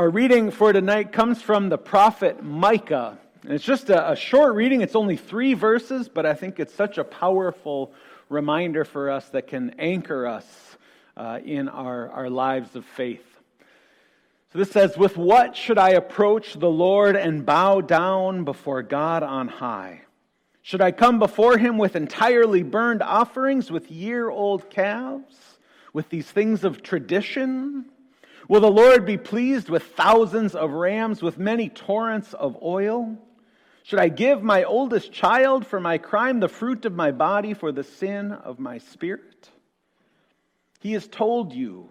Our reading for tonight comes from the prophet Micah. And it's just a short reading. It's only 3 verses, but I think it's such a powerful reminder for us that can anchor us in our lives of faith. So this says, "With what should I approach the Lord and bow down before God on high? Should I come before him with entirely burned offerings, with year-old calves, with these things of tradition? Will the Lord be pleased with thousands of rams, with many torrents of oil? Should I give my oldest child for my crime, the fruit of my body for the sin of my spirit? He has told you,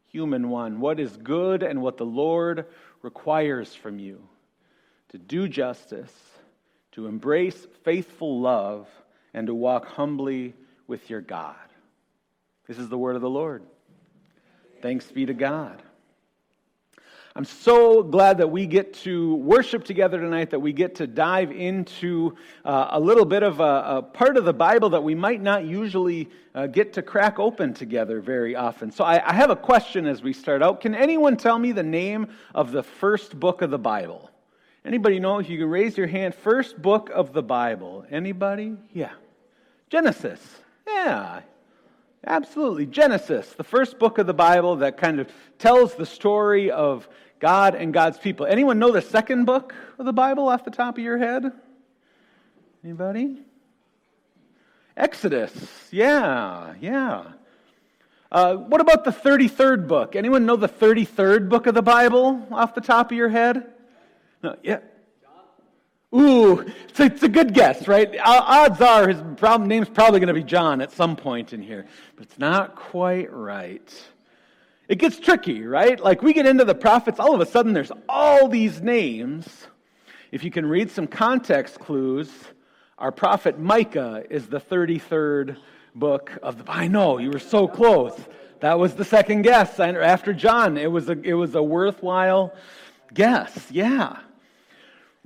human one, what is good and what the Lord requires from you: to do justice, to embrace faithful love, and to walk humbly with your God." This is the word of the Lord. Thanks be to God. I'm so glad that we get to worship together tonight, that we get to dive into a little bit of a part of the Bible that we might not usually get to crack open together very often. So I have a question as we start out. Can anyone tell me the name of the first book of the Bible? Anybody know? If you can raise your hand. First book of the Bible. Anybody? Yeah. Genesis. Yeah. Absolutely. Genesis, the first book of the Bible that kind of tells the story of God and God's people. Anyone know the second book of the Bible off the top of your head? Anybody? Exodus. Yeah. What about the 33rd book? Anyone know the 33rd book of the Bible off the top of your head? No, yeah. Ooh, it's a good guess, right? Odds are his name's probably going to be John at some point in here, but it's not quite right. It gets tricky, right? Like we get into the prophets, all of a sudden there's all these names. If you can read some context clues, our prophet Micah is the 33rd book of the Bible. I know, you were so close. That was the second guess after John. It was a worthwhile guess, yeah.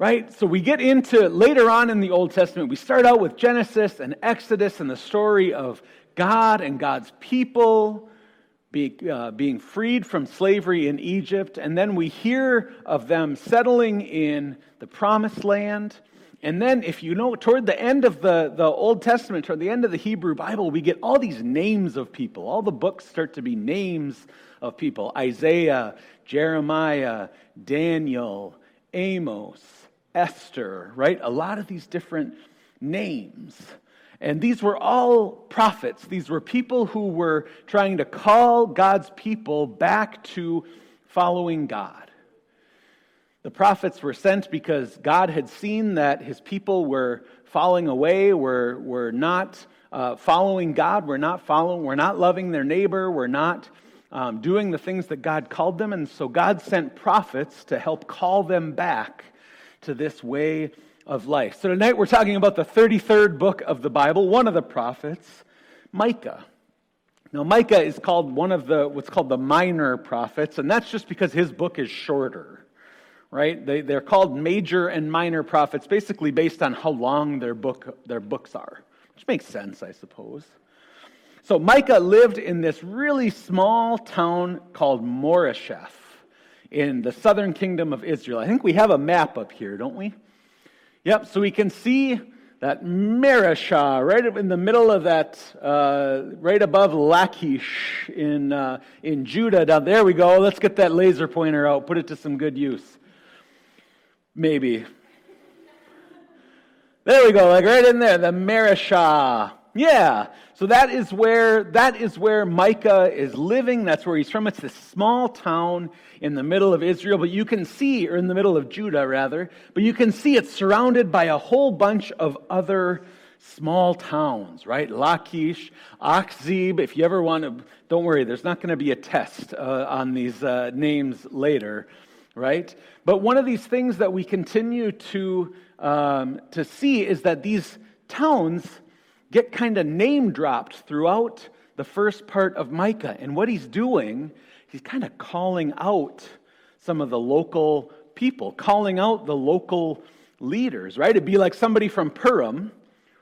Right? So we get into, later on in the Old Testament, we start out with Genesis and Exodus and the story of God and God's people being freed from slavery in Egypt. And then we hear of them settling in the Promised Land. And then, if you know, toward the end of the Old Testament, toward the end of the Hebrew Bible, we get all these names of people. All the books start to be names of people. Isaiah, Jeremiah, Daniel, Amos, Esther, right? A lot of these different names. And these were all prophets. These were people who were trying to call God's people back to following God. The prophets were sent because God had seen that his people were falling away, were not following God, were not loving their neighbor, were not doing the things that God called them. And so God sent prophets to help call them back to this way of life. So tonight we're talking about the 33rd book of the Bible, one of the prophets, Micah. Now Micah is called one of what's called the minor prophets, and that's just because his book is shorter, right? They're called major and minor prophets, basically based on how long their books are, which makes sense, I suppose. So Micah lived in this really small town called Moresheth, in the southern kingdom of Israel. I think we have a map up here, don't we? Yep, so we can see that Mareshah right in the middle of that, right above Lachish in Judah. Down there we go. Let's get that laser pointer out, put it to some good use. Maybe. There we go, like right in there, the Mareshah. Yeah, so that is where Micah is living. That's where he's from. It's this small town in the middle of Israel, but you can see, or in the middle of Judah rather, but you can see it's surrounded by a whole bunch of other small towns, right? Lachish, Achzib. If you ever want to, don't worry, there's not going to be a test on these names later, right? But one of these things that we continue to see is that these towns get kind of name dropped throughout the first part of Micah. And what he's doing, he's kind of calling out some of the local people, calling out the local leaders, right? It'd be like somebody from PERHAM,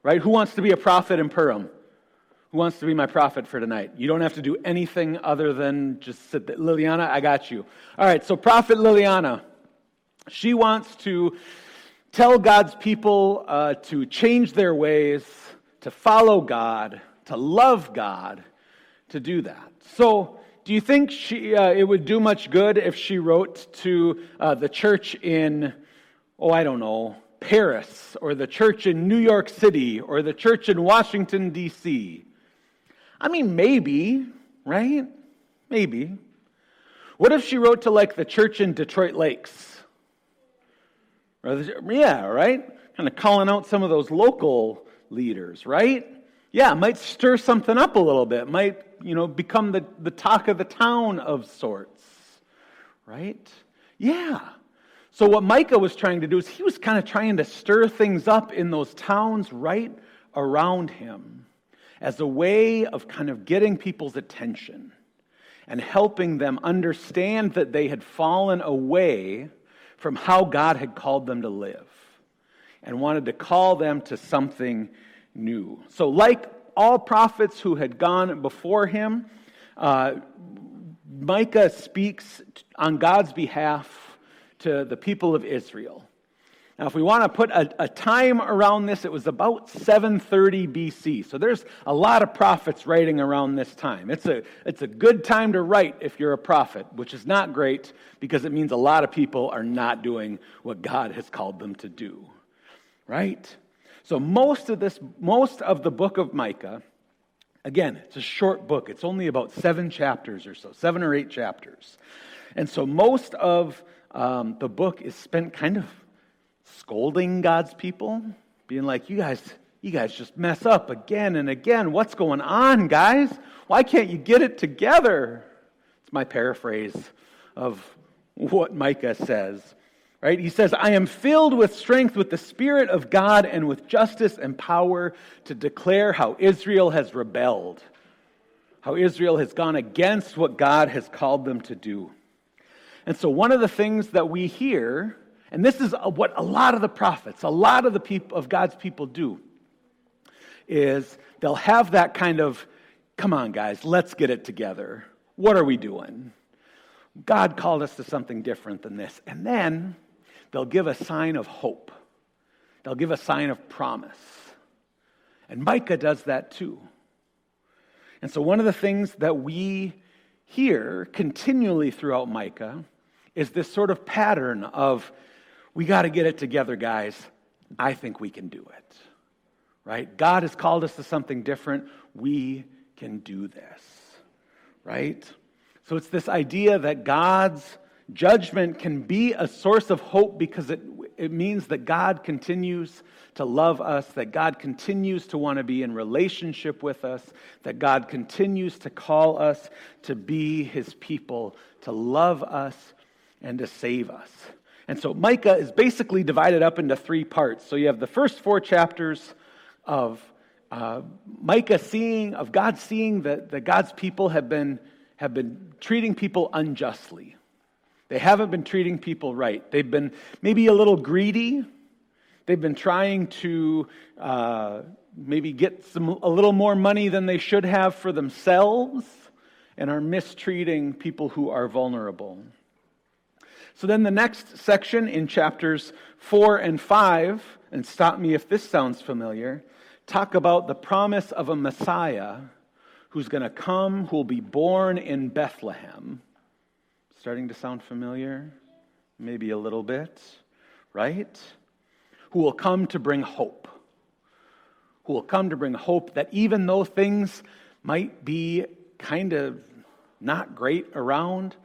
right? Who wants to be a prophet in PERHAM? Who wants to be my prophet for tonight? You don't have to do anything other than just sit there. Liliana, I got you. All right, so Prophet Liliana, she wants to tell God's people to change their ways, to follow God, to love God, to do that. So, do you think it would do much good if she wrote to the church in, I don't know, Paris, or the church in New York City, or the church in Washington, D.C.? I mean, maybe, right? Maybe. What if she wrote to, like, the church in Detroit Lakes? Yeah, right? Kind of calling out some of those local leaders, right? Yeah, it might stir something up a little bit. It might, become the talk of the town of sorts, right? Yeah. So what Micah was trying to do is he was kind of trying to stir things up in those towns right around him as a way of kind of getting people's attention and helping them understand that they had fallen away from how God had called them to live and wanted to call them to something new. So like all prophets who had gone before him, Micah speaks on God's behalf to the people of Israel. Now, if we want to put a time around this, it was about 730 BC. So there's a lot of prophets writing around this time. It's a good time to write if you're a prophet, which is not great because it means a lot of people are not doing what God has called them to do. Right? So most of the book of Micah, again, it's a short book. It's only about 7 chapters or so, 7 or 8 chapters. And so most of the book is spent kind of scolding God's people, being like, you guys just mess up again and again. What's going on, guys? Why can't you get it together? It's my paraphrase of what Micah says. Right? He says, I am filled with strength with the Spirit of God and with justice and power to declare how Israel has rebelled, how Israel has gone against what God has called them to do. And so one of the things that we hear, and this is what a lot of the prophets, a lot of the people of God's people do, is they'll have that kind of, come on guys, let's get it together. What are we doing? God called us to something different than this. And then they'll give a sign of hope. They'll give a sign of promise. And Micah does that too. And so one of the things that we hear continually throughout Micah is this sort of pattern of, we got to get it together, guys. I think we can do it. Right? God has called us to something different. We can do this. Right? So it's this idea that God's judgment can be a source of hope because it means that God continues to love us, that God continues to want to be in relationship with us, that God continues to call us to be His people, to love us and to save us. And so Micah is basically divided up into 3 parts. So you have the first 4 chapters of Micah of God seeing that God's people have been treating people unjustly. They haven't been treating people right. They've been maybe a little greedy. They've been trying to maybe get a little more money than they should have for themselves and are mistreating people who are vulnerable. So then the next section in chapters 4 and 5, and stop me if this sounds familiar, talk about the promise of a Messiah who's going to come, who will be born in Bethlehem. Starting to sound familiar? Maybe a little bit, right? Who will come to bring hope. Who will come to bring hope that even though things might be kind of not great around,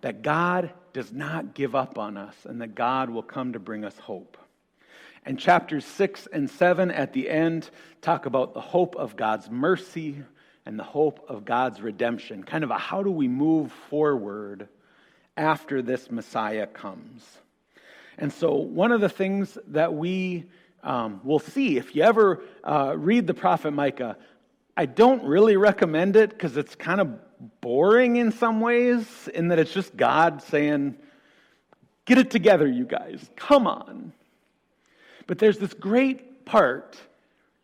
that God does not give up on us and that God will come to bring us hope. And chapters 6 and 7 at the end talk about the hope of God's mercy and the hope of God's redemption. Kind of a how do we move forward after this Messiah comes. And so one of the things that we will see, if you ever read the prophet Micah, I don't really recommend it because it's kind of boring in some ways, in that it's just God saying, get it together, you guys, come on. But there's this great part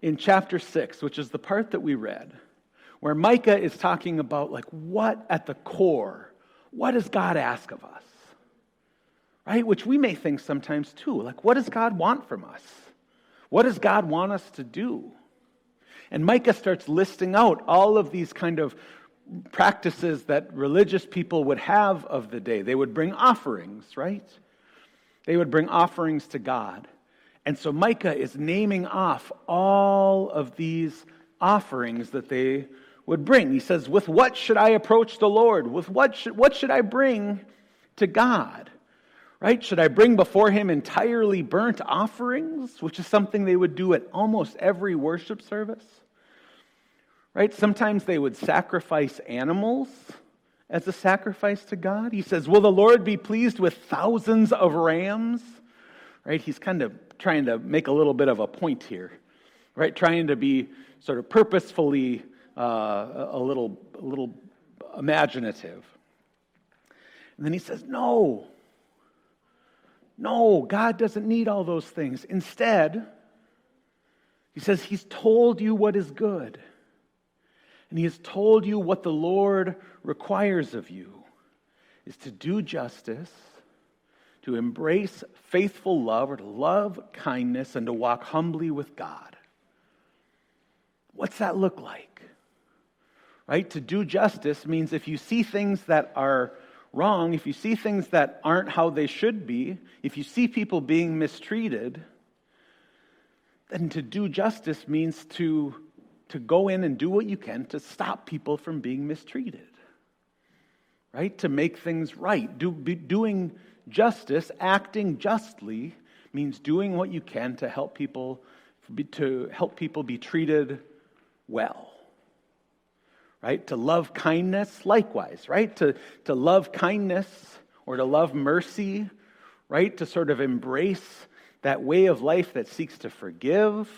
in chapter 6, which is the part that we read. where Micah is talking about like what at the core, what does God ask of us? Right? Which we may think sometimes too. Like, what does God want from us? What does God want us to do? And Micah starts listing out all of these kind of practices that religious people would have of the day. They would bring offerings, right? They would bring offerings to God. And so Micah is naming off all of these offerings that they would bring. He says, with what should I approach the Lord? With what should I bring to God? Right? Should I bring before him entirely burnt offerings, which is something they would do at almost every worship service? Right? Sometimes they would sacrifice animals as a sacrifice to God. He says, will the Lord be pleased with thousands of rams? Right? He's kind of trying to make a little bit of a point here. Right? Trying to be sort of purposefully a little imaginative. And then he says, no, God doesn't need all those things. Instead, he says he's told you what is good. And he has told you what the Lord requires of you is to do justice, to embrace faithful love, or to love kindness, and to walk humbly with God. What's that look like? Right? To do justice means if you see things that are wrong, if you see things that aren't how they should be, if you see people being mistreated, then to do justice means to go in and do what you can to stop people from being mistreated. Right? To make things right. Doing justice, acting justly, means doing what you can to help people be treated well. Right? To love kindness, likewise, right? To love kindness or to love mercy, right? To sort of embrace that way of life that seeks to forgive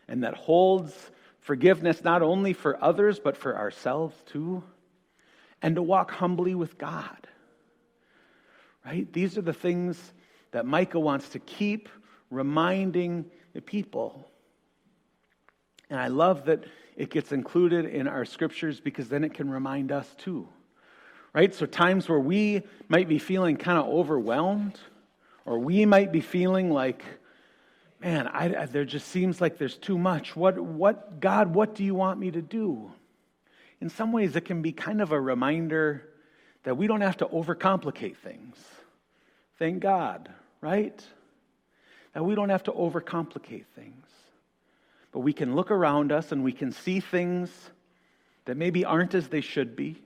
and that holds forgiveness not only for others but for ourselves too. And to walk humbly with God. Right? These are the things that Micah wants to keep reminding the people. And I love that it gets included in our scriptures because then it can remind us too. Right? So times where we might be feeling kind of overwhelmed, or we might be feeling like, man, there just seems like there's too much. God, what do you want me to do? In some ways, it can be kind of a reminder that we don't have to overcomplicate things. Thank God, right? That we don't have to overcomplicate things. But we can look around us and we can see things that maybe aren't as they should be.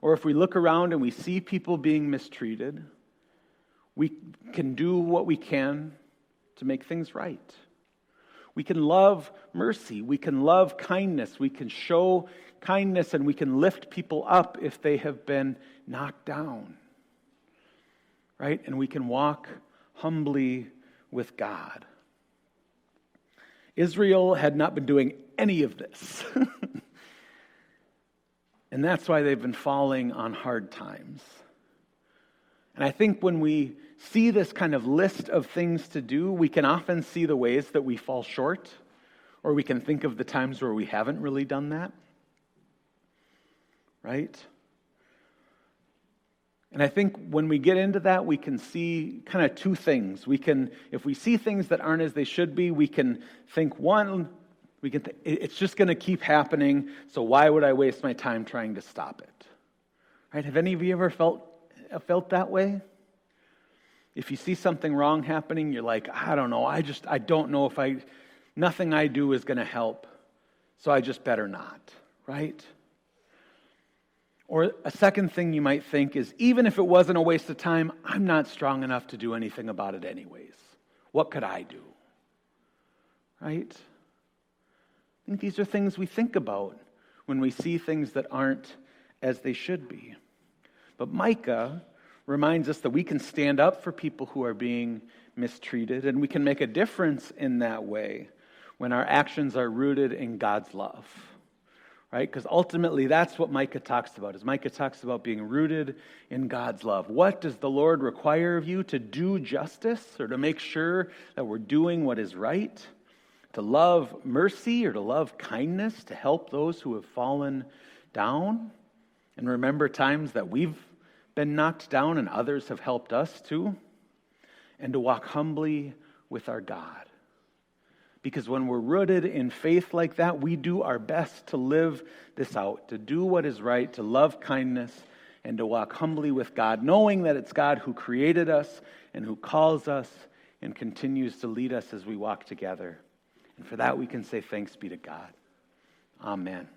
Or if we look around and we see people being mistreated, we can do what we can to make things right. We can love mercy. We can love kindness. We can show kindness and we can lift people up if they have been knocked down. Right? And we can walk humbly with God. Israel had not been doing any of this. And that's why they've been falling on hard times. And I think when we see this kind of list of things to do, we can often see the ways that we fall short, or we can think of the times where we haven't really done that. Right? And I think when we get into that, we can see kind of two things. If we see things that aren't as they should be, we can think, it's just going to keep happening, so why would I waste my time trying to stop it? Right? Have any of you ever felt that way? If you see something wrong happening, you're like, I don't know, I don't know if nothing I do is going to help, so I just better not, right? Or a second thing you might think is, even if it wasn't a waste of time, I'm not strong enough to do anything about it anyways. What could I do? Right? I think these are things we think about when we see things that aren't as they should be. But Micah reminds us that we can stand up for people who are being mistreated, and we can make a difference in that way when our actions are rooted in God's love. Right? Because ultimately that's what Micah talks about. Is Micah talks about being rooted in God's love. What does the Lord require of you? To do justice, or to make sure that we're doing what is right? to love mercy or to love kindness, to help those who have fallen down, and remember times that we've been knocked down and others have helped us too, and to walk humbly with our God. Because when we're rooted in faith like that, we do our best to live this out, to do what is right, to love kindness, and to walk humbly with God, knowing that it's God who created us and who calls us and continues to lead us as we walk together. And for that we can say thanks be to God. Amen.